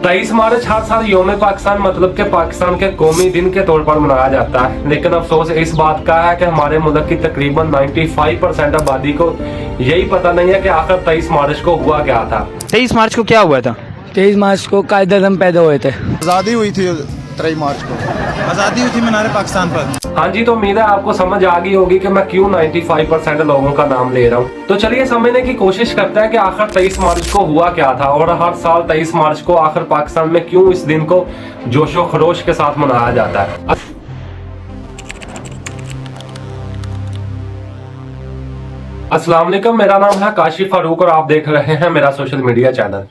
23 मार्च हर साल यौम पाकिस्तान मतलब के पाकिस्तान के कौमी दिन के तौर पर मनाया जाता है, लेकिन अफसोस इस बात का है कि हमारे मुल्क की तकरीबन 95% आबादी को यही पता नहीं है कि आखिर 23 मार्च को हुआ क्या था। 23 मार्च को क्या हुआ था? 23 मार्च को कायद आज़म पैदा हुए थे। आज़ादी हुई थी 23 मार्च को, आज़ादी हुई थी मीनार पाकिस्तान पर। हाँ जी, तो उम्मीद है आपको समझ आ गई होगी कि मैं क्यों 95% लोगों का नाम ले रहा हूँ। तो चलिए समझने की कोशिश करते हैं कि आखिर 23 मार्च को हुआ क्या था और हर साल 23 मार्च को आखिर पाकिस्तान में क्यों इस दिन को जोशो खरोश के साथ मनाया जाता है। अस्सलाम वालेकुम, मेरा नाम है काशिफ फारूक और आप देख रहे हैं मेरा सोशल मीडिया चैनल।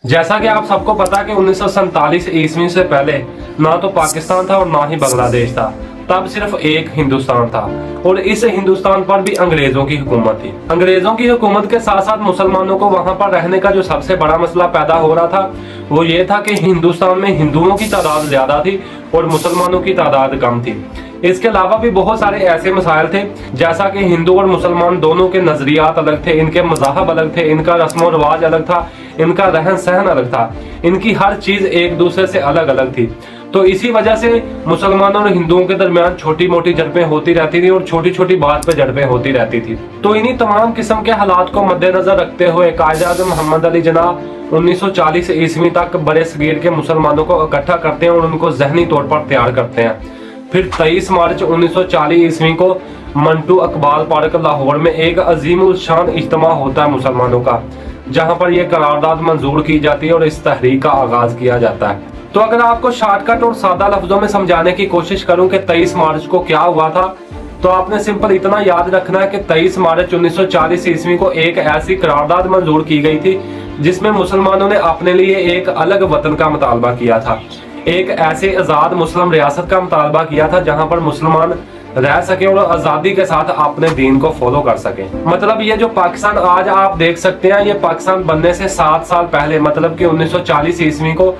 जैसा कि आप सबको पता है कि 1947 ईस्वी से पहले ना तो पाकिस्तान था और ना ही बांग्लादेश था, तब सिर्फ एक हिंदुस्तान था और इस हिंदुस्तान पर भी अंग्रेजों की हुकूमत थी। अंग्रेजों की हुकूमत के साथ साथ मुसलमानों को वहां पर रहने का जो सबसे बड़ा मसला पैदा हो रहा था वो ये था कि हिंदुस्तान में हिंदुओं की तादाद ज्यादा थी और मुसलमानों की तादाद कम थी। इसके अलावा भी बहुत सारे ऐसे मसाइल थे, जैसा कि हिंदू और मुसलमान दोनों के नजरियात अलग थे, इनके मज़हब अलग थे, इनका रस्म और रिवाज अलग था, इनका रहन सहन अलग था, इनकी हर चीज एक दूसरे से अलग अलग थी। तो इसी वजह से मुसलमानों और हिंदुओं के दरमियान छोटी मोटी झड़पें होती रहती थी और छोटी छोटी बात पे झड़पें होती रहती थी। तो इन्हीं तमाम किस्म के हालात को मद्देनजर रखते हुए कायद आज़म मोहम्मद अली जिन्नाह 1940 ईस्वी तक बड़े सगीर के मुसलमानों को इकट्ठा करते हैं और उनको जहनी तौर पर तैयार करते हैं। फिर 23 मार्च 1940 ईस्वी को मंटू अकबाल पार्क लाहौर में एक अजीम उल शान इज्तिमा होता है मुसलमानों का, जहां पर यह करारदाद मंजूर की जाती है और इस तहरीक का आगाज किया जाता है। तो अगर आपको शॉर्टकट और सादा लफ्जों में समझाने की कोशिश करूं कि 23 मार्च को क्या हुआ था, तो आपने सिंपल इतना याद रखना है कि 23 मार्च 1940 ईस्वी को एक ऐसी करारदाद मंजूर की गई थी जिसमें मुसलमानों ने अपने लिए एक अलग वतन का मुतालबा किया था, एक ऐसे आजाद मुस्लिम रियासत का मुतालबा किया था जहां पर मुसलमान रह सके और आजादी के साथ अपने दीन को फॉलो कर सके। मतलब ये जो पाकिस्तान आज आप देख सकते हैं, ये पाकिस्तान बनने से 7 साल पहले मतलब कि 1940 ईस्वी को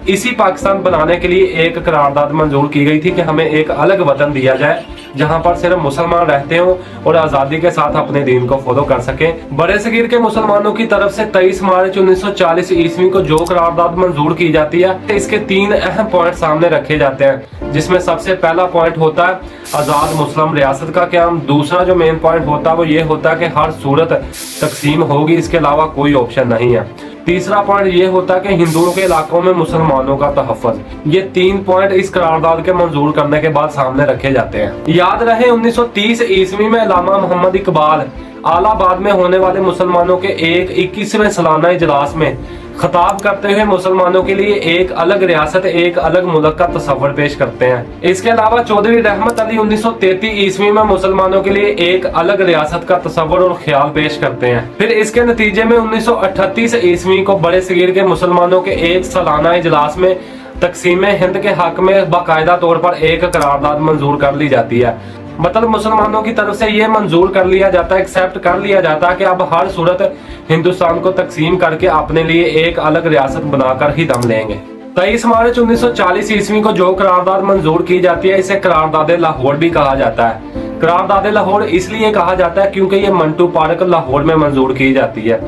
इसी पाकिस्तान बनाने के लिए एक करारदाद मंजूर की गई थी कि हमें एक अलग वतन दिया जाए जहां पर सिर्फ मुसलमान रहते हो और आजादी के साथ अपने दीन को फॉलो कर सके। बड़े सगीर के मुसलमानों की तरफ से 23 मार्च 1940 ईस्वी को जो करारदाद मंजूर की जाती है, इसके 3 अहम पॉइंट सामने रखे जाते हैं, जिसमें सबसे पहला पॉइंट होता है आजाद मुस्लिम रियासत का क्याम। दूसरा जो मेन पॉइंट होता है वो ये होता है कि हर सूरत तकसीम होगी, इसके अलावा कोई ऑप्शन नहीं है। तीसरा पॉइंट ये होता है कि हिंदुओं के इलाकों में मुसलमानों का तहफ़्फ़ुज़। ये 3 पॉइंट इस करारदाद के मंजूर करने के बाद सामने रखे जाते हैं। याद रहे 1930 ईस्वी में अल्लामा मोहम्मद इकबाल आलाबाद में होने वाले मुसलमानों के एक 21वें सालाना इजलास में खिताब करते हुए मुसलमानों के लिए एक अलग रियासत, एक अलग मुल्क का तस्वर पेश करते हैं। इसके अलावा चौधरी रहमत अली 1933 ईस्वी में मुसलमानों के लिए एक अलग रियासत का तस्वर और ख्याल पेश करते हैं। फिर इसके नतीजे में 1938 ईस्वी को बड़े सगीर के मुसलमानों के एक सालाना इजलास में तकसीम हिंद के हक में बाकायदा तौर पर एक करारदाद मंजूर कर ली जाती है। मतलब मुसलमानों की तरफ से यह मंजूर कर लिया जाता है, एक्सेप्ट कर लिया जाता है कि अब हर सूरत हिंदुस्तान को तकसीम करके अपने लिए एक अलग रियासत बनाकर ही दम लेंगे। 23 मार्च 1940 ईस्वी को जो करारदाद मंजूर की जाती है, इसे करारदाद लाहौर भी कहा जाता है। करारदाद लाहौर इसलिए कहा जाता है क्योंकि ये मंटू पार्क लाहौर में मंजूर की जाती है।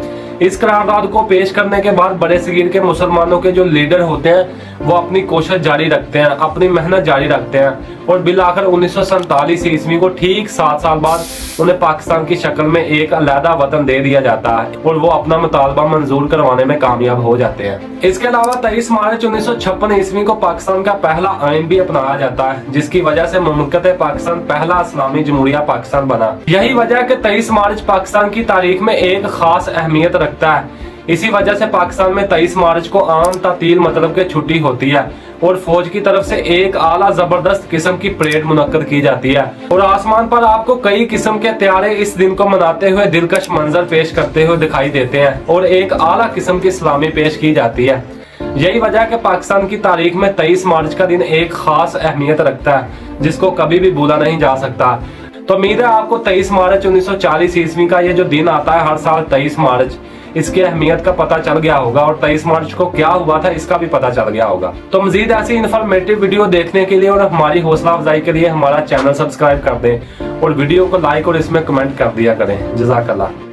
इस करारदाद को पेश करने के बाद बड़े सगीर के मुसलमानों के जो लीडर होते हैं वो अपनी कोशिश जारी रखते हैं, अपनी मेहनत जारी रखते हैं और बिलाखिर 1947 ईस्वी को ठीक 7 साल बाद उन्हें पाकिस्तान की शक्ल में एक अलहदा वतन दे दिया जाता है और वो अपना मुतालबा मंजूर करवाने में कामयाब हो जाते हैं। इसके अलावा 23 मार्च 1956 ईस्वी को पाकिस्तान का पहला आइन भी अपनाया जाता है, जिसकी वजह से मुमलकत पाकिस्तान पहला इस्लामी जमहूरिया पाकिस्तान बना। यही वजह है कि 23 मार्च पाकिस्तान की तारीख में एक खास अहमियत रखता है। इसी वजह से पाकिस्तान में 23 मार्च को आम तातील मतलब के छुट्टी होती है और फौज की तरफ से एक आला जबरदस्त किस्म की परेड मुनक्कद की जाती है और आसमान पर आपको कई किस्म के त्यारे इस दिन को मनाते हुए दिलकश मंजर पेश करते हुए दिखाई देते हैं और एक आला किस्म की सलामी पेश की जाती है। यही वजह है कि पाकिस्तान की तारीख में 23 मार्च का दिन एक खास अहमियत रखता है, जिसको कभी भी भूला नहीं जा सकता। तो उम्मीद है आपको 23 मार्च 1940 ईस्वी का ये जो दिन आता है हर साल 23 मार्च, इसकी अहमियत का पता चल गया होगा और 23 मार्च को क्या हुआ था इसका भी पता चल गया होगा। तो मजीद ऐसी इन्फॉर्मेटिव वीडियो देखने के लिए और हमारी हौसला अफजाई के लिए हमारा चैनल सब्सक्राइब कर दें और वीडियो को लाइक और इसमें कमेंट कर दिया करें। जज़ाकल्लाह।